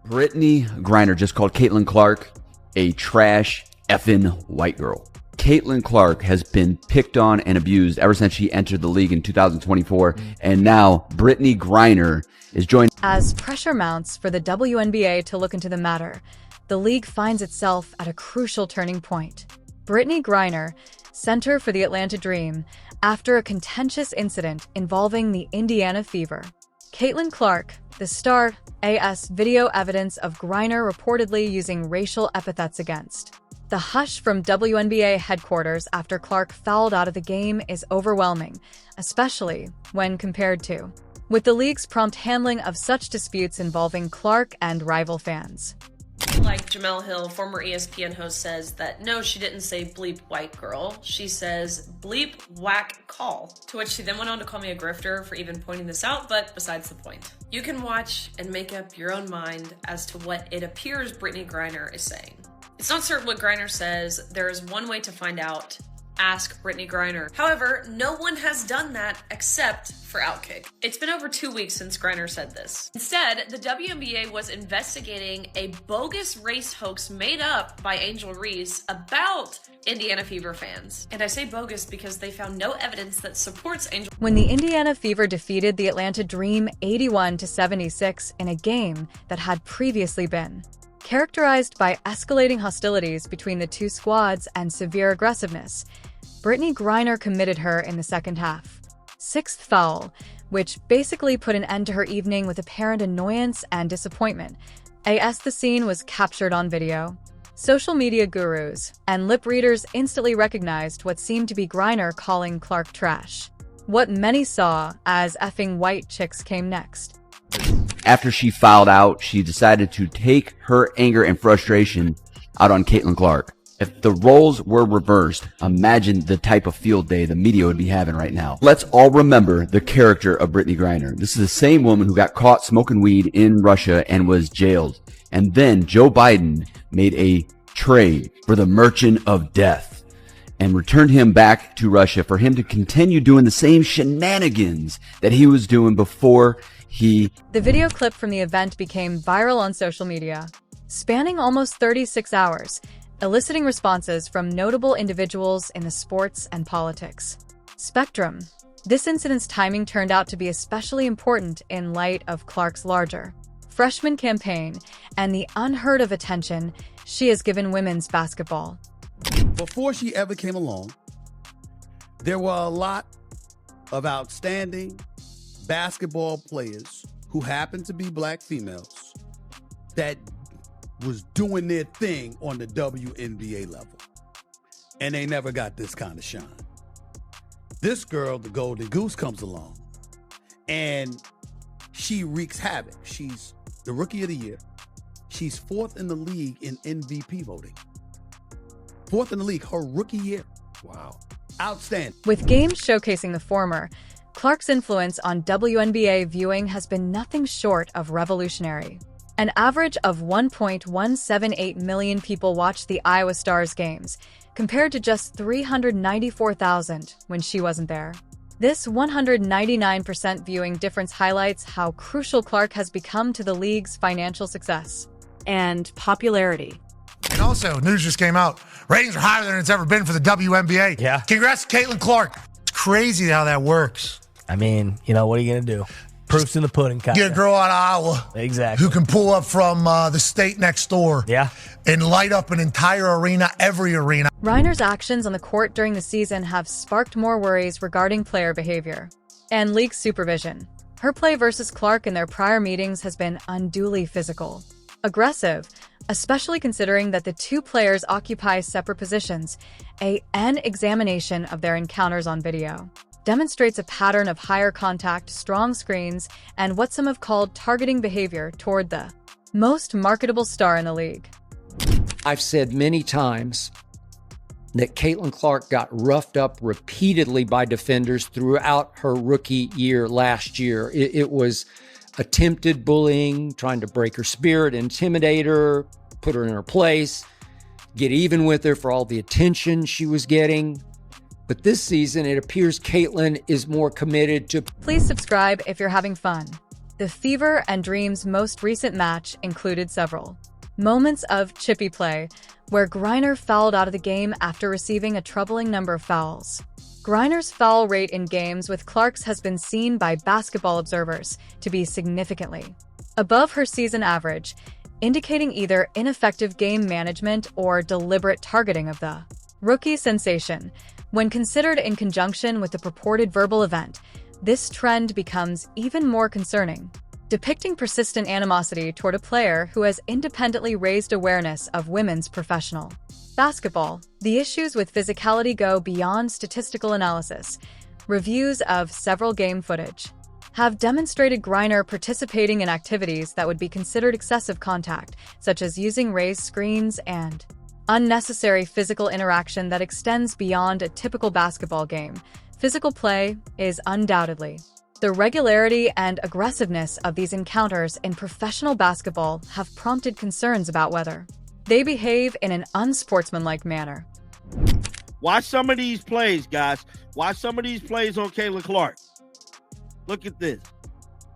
Brittney Griner just called Caitlin Clark a trash effing white girl. Caitlin Clark has been picked on and abused ever since she entered the league in 2024, and now Brittney Griner is joining. As pressure mounts for the WNBA to look into the matter, the league finds itself at a crucial turning point. Brittney Griner, center for the Atlanta Dream, after a contentious incident involving the Indiana Fever. Caitlin Clark, the star, AS video evidence of Griner reportedly using racial epithets against. The hush from WNBA headquarters after Clark fouled out of the game is overwhelming, especially when compared to with the league's prompt handling of such disputes involving Clark and rival fans. Like Jamel Hill, former ESPN host, says that no, she didn't say bleep white girl. She says bleep whack call. To which she then went on to call me a grifter for even pointing this out, but besides the point. You can watch and make up your own mind as to what it appears Brittney Griner is saying. It's not certain what Griner says. There is one way to find out. Ask Brittney Griner. However, no one has done that except for Outkick. It's been over 2 weeks since Griner said this. Instead, the WNBA was investigating a bogus race hoax made up by Angel Reese about Indiana Fever fans. And I say bogus because they found no evidence that supports Angel. When the Indiana Fever defeated the Atlanta Dream 81-76 in a game that had previously been characterized by escalating hostilities between the two squads and severe aggressiveness, Brittney Griner committed her in the second half. Sixth foul, which basically put an end to her evening with apparent annoyance and disappointment. As the scene was captured on video, social media gurus and lip readers instantly recognized what seemed to be Griner calling Clark trash. What many saw as effing white chicks came next. After she fouled out, she decided to take her anger and frustration out on Caitlin Clark. If the roles were reversed, imagine the type of field day the media would be having right now. Let's all remember the character of Brittney Griner. This is the same woman who got caught smoking weed in Russia and was jailed. And then Joe Biden made a trade for the Merchant of Death and returned him back to Russia for him to continue doing the same shenanigans that he was doing before The video clip from the event became viral on social media, spanning almost 36 hours, eliciting responses from notable individuals in the sports and politics spectrum. This incident's timing turned out to be especially important in light of Clark's larger freshman campaign and the unheard of attention she has given women's basketball. Before she ever came along, there were a lot of outstanding basketball players who happened to be black females that was doing their thing on the WNBA level. And they never got this kind of shine. This girl, the Golden Goose, comes along and she wreaks havoc. She's the Rookie of the Year. She's fourth in the league in MVP voting. Fourth in the league, her rookie year. Wow. Outstanding. With games showcasing the former, Clark's influence on WNBA viewing has been nothing short of revolutionary. An average of 1.178 million people watched the Iowa Stars games, compared to just 394,000 when she wasn't there. This 199% viewing difference highlights how crucial Clark has become to the league's financial success and popularity. And also, news just came out. Ratings are higher than it's ever been for the WNBA. Yeah. Congrats to Caitlin Clark. It's crazy how that works. I mean, what are you going to do? Proof's in the pudding, kind Get a girl out of Iowa. Exactly. Who can pull up from the state next door. Yeah. And light up an entire arena, every arena. Griner's actions on the court during the season have sparked more worries regarding player behavior and league supervision. Her play versus Clark in their prior meetings has been unduly physical, aggressive, especially considering that the two players occupy separate positions. An examination of their encounters on video demonstrates a pattern of higher contact, strong screens, and what some have called targeting behavior toward the most marketable star in the league. I've said many times that Caitlin Clark got roughed up repeatedly by defenders throughout her rookie year last year. It was attempted bullying, trying to break her spirit, intimidate her, put her in her place, get even with her for all the attention she was getting. But this season, it appears Caitlin is more committed to... Please subscribe if you're having fun. The Fever and Dream's most recent match included several moments of chippy play, where Griner fouled out of the game after receiving a troubling number of fouls. Griner's foul rate in games with Clark's has been seen by basketball observers to be significantly above her season average, indicating either ineffective game management or deliberate targeting of the rookie sensation. When considered in conjunction with the purported verbal event, this trend becomes even more concerning, depicting persistent animosity toward a player who has independently raised awareness of women's professional basketball. The issues with physicality go beyond statistical analysis. Reviews of several game footage have demonstrated Griner participating in activities that would be considered excessive contact, such as using raised screens and unnecessary physical interaction that extends beyond a typical basketball game. Physical play is undoubtedly the regularity and aggressiveness of these encounters in professional basketball have prompted concerns about whether they behave in an unsportsmanlike manner. Watch some of these plays, guys. Watch some of these plays on Kayla Clark. Look at this.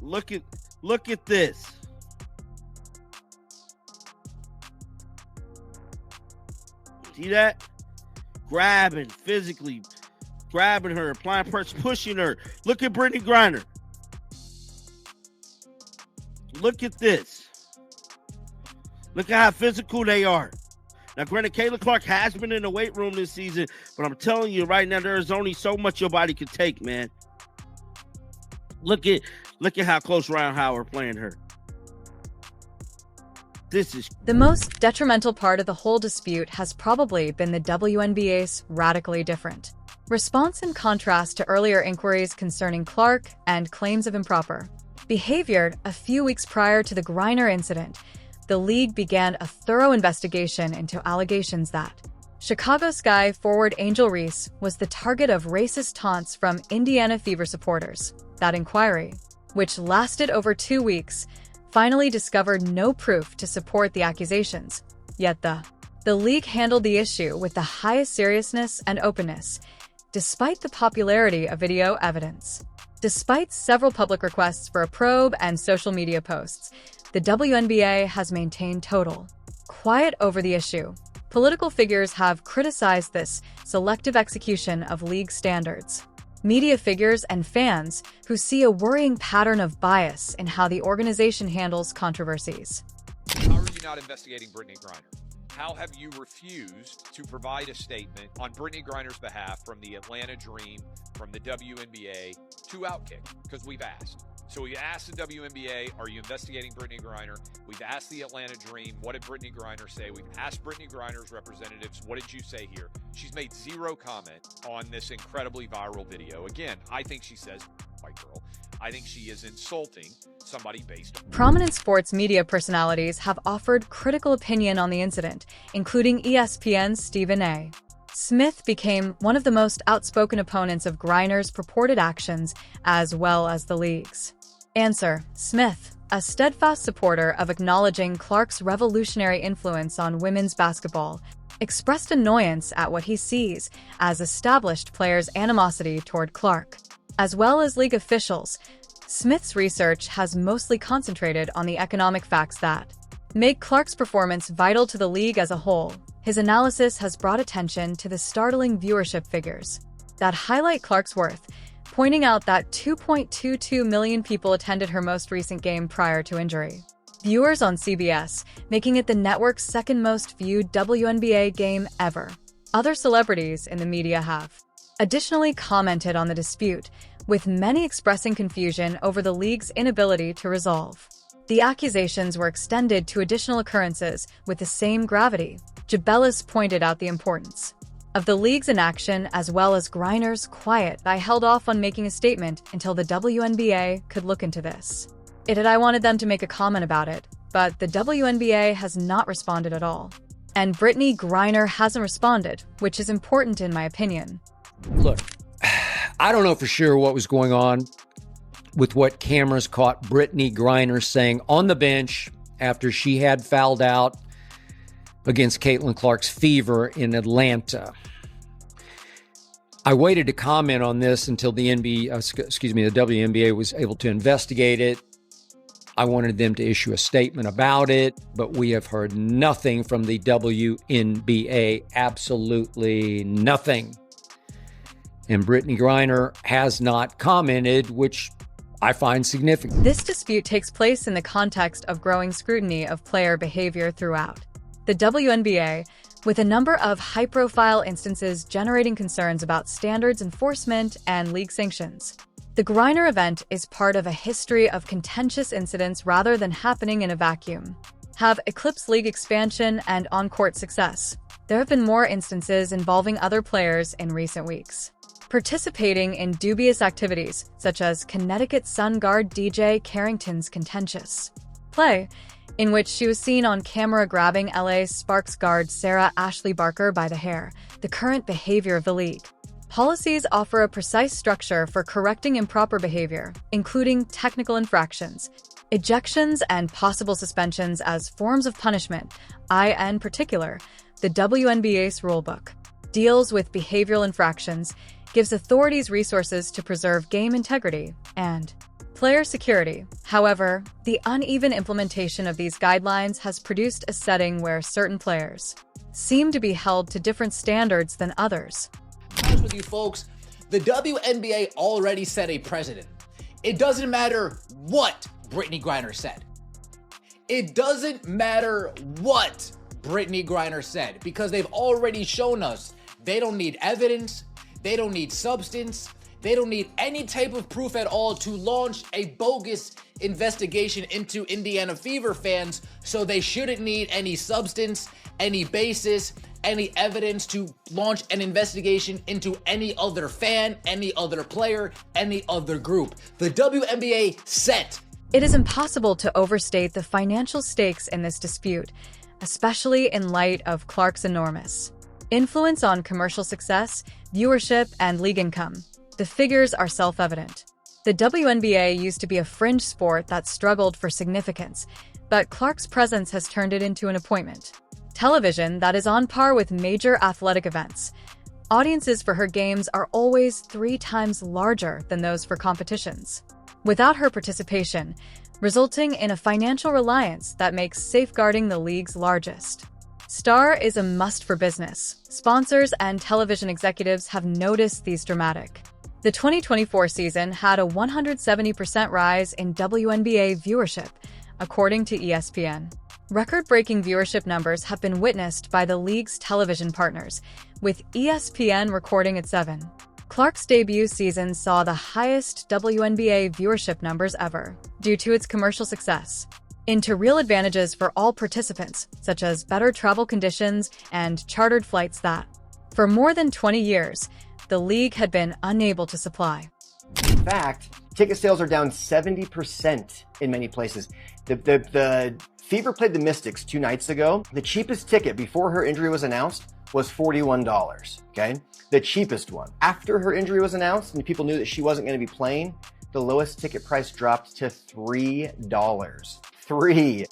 Look at this. See that? Grabbing, physically grabbing her, applying pressure, pushing her. Look at Brittney Griner. Look at this. Look at how physical they are. Now, granted, Kayla Clark has been in the weight room this season, but I'm telling you right now, there is only so much your body can take, man. Look at how close Ryan Howard playing her. This is the most detrimental part of the whole dispute has probably been the WNBA's radically different response in contrast to earlier inquiries concerning Clark and claims of improper behavior. A few weeks prior to the Griner incident, the league began a thorough investigation into allegations that Chicago Sky forward Angel Reese was the target of racist taunts from Indiana Fever supporters. That inquiry, which lasted over 2 weeks, finally discovered no proof to support the accusations. Yet the league handled the issue with the highest seriousness and openness, despite the popularity of video evidence. Despite several public requests for a probe and social media posts, the WNBA has maintained total quiet over the issue. Political figures have criticized this selective execution of league standards. Media figures and fans who see a worrying pattern of bias in how the organization handles controversies. How are you not investigating Brittney Griner? How have you refused to provide a statement on Brittney Griner's behalf from the Atlanta Dream, from the WNBA to Outkick? Because we've asked. So we asked the WNBA, are you investigating Brittney Griner? We've asked the Atlanta Dream, what did Brittney Griner say? We've asked Brittney Griner's representatives, what did you say here? She's made zero comment on this incredibly viral video. Again, I think she says, white girl. I think she is insulting somebody based on... Prominent sports media personalities have offered critical opinion on the incident, including ESPN's Stephen A. Smith became one of the most outspoken opponents of Griner's purported actions, as well as the league's. Answer: Smith, a steadfast supporter of acknowledging Clark's revolutionary influence on women's basketball, expressed annoyance at what he sees as established players' animosity toward Clark, as well as league officials. Smith's research has mostly concentrated on the economic facts that make Clark's performance vital to the league as a whole. His analysis has brought attention to the startling viewership figures that highlight Clark's worth, pointing out that 2.22 million people attended her most recent game prior to injury. Viewers on CBS, making it the network's second most viewed WNBA game ever. Other celebrities in the media have additionally commented on the dispute, with many expressing confusion over the league's inability to resolve. The accusations were extended to additional occurrences with the same gravity. Jabellis pointed out the importance of the league's inaction as well as Griner's quiet. I held off on making a statement until the WNBA could look into this. I wanted them to make a comment about it, but the WNBA has not responded at all. And Brittney Griner hasn't responded, which is important in my opinion. Look, I don't know for sure what was going on with what cameras caught Brittney Griner saying on the bench after she had fouled out against Caitlin Clark's Fever in Atlanta. I waited to comment on this until the WNBA was able to investigate it. I wanted them to issue a statement about it, but we have heard nothing from the WNBA, absolutely nothing. And Brittney Griner has not commented, which I find significant. This dispute takes place in the context of growing scrutiny of player behavior throughout the WNBA, with a number of high-profile instances generating concerns about standards enforcement and league sanctions. The Griner event is part of a history of contentious incidents rather than happening in a vacuum. Have eclipsed league expansion and on-court success. There have been more instances involving other players in recent weeks, participating in dubious activities, such as Connecticut Sun guard DJ Carrington's contentious play, in which she was seen on camera grabbing LA Sparks guard Sarah Ashley Barker by the hair, the current behavior of the league. Policies offer a precise structure for correcting improper behavior, including technical infractions, ejections, and possible suspensions as forms of punishment. In particular, the WNBA's rulebook deals with behavioral infractions, gives authorities resources to preserve game integrity and player security. However, the uneven implementation of these guidelines has produced a setting where certain players seem to be held to different standards than others. Honest with you folks, the WNBA already set a precedent. It doesn't matter what Brittney Griner said. It doesn't matter what Brittney Griner said, because they've already shown us they don't need evidence, they don't need substance, they don't need any type of proof at all to launch a bogus investigation into Indiana Fever fans, so they shouldn't need any substance, any basis, any evidence to launch an investigation into any other fan, any other player, any other group. The WNBA set. It is impossible to overstate the financial stakes in this dispute, especially in light of Clark's enormous influence on commercial success, viewership, and league income. The figures are self-evident. The WNBA used to be a fringe sport that struggled for significance, but Clark's presence has turned it into an appointment television that is on par with major athletic events. Audiences for her games are always 3 times larger than those for competitions. Without her participation, resulting in a financial reliance that makes safeguarding the league's largest star is a must for business. Sponsors and television executives have noticed these dramatic. The 2024 season had a 170% rise in WNBA viewership, according to ESPN. Record-breaking viewership numbers have been witnessed by the league's television partners, with ESPN recording at 7. Clark's debut season saw the highest WNBA viewership numbers ever, due to its commercial success, into real advantages for all participants, such as better travel conditions and chartered flights that, for more than 20 years, the league had been unable to supply. In fact, ticket sales are down 70% in many places. The Fever played the Mystics 2 nights ago. The cheapest ticket before her injury was announced was $41, okay? The cheapest one. After her injury was announced and people knew that she wasn't going to be playing, the lowest ticket price dropped to $3.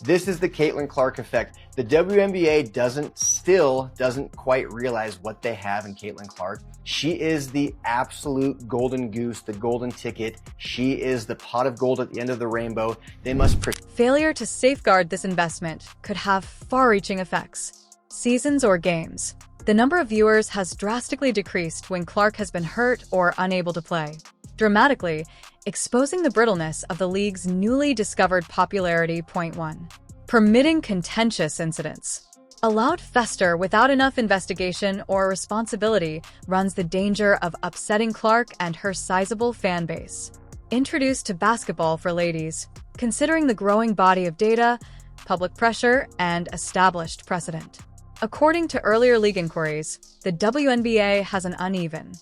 This is the Caitlin Clark effect. The WNBA doesn't quite realize what they have in Caitlin Clark. She is the absolute golden goose, the golden ticket. She is the pot of gold at the end of the rainbow. They must Failure to safeguard this investment could have far-reaching effects. Seasons or games. The number of viewers has drastically decreased when Clark has been hurt or unable to play, dramatically exposing the brittleness of the league's newly discovered popularity. Point 1. Permitting contentious incidents. Allowed fester without enough investigation or responsibility runs the danger of upsetting Clark and her sizable fan base. Introduced to basketball for ladies, considering the growing body of data, public pressure, and established precedent. According to earlier league inquiries, the WNBA has an uneven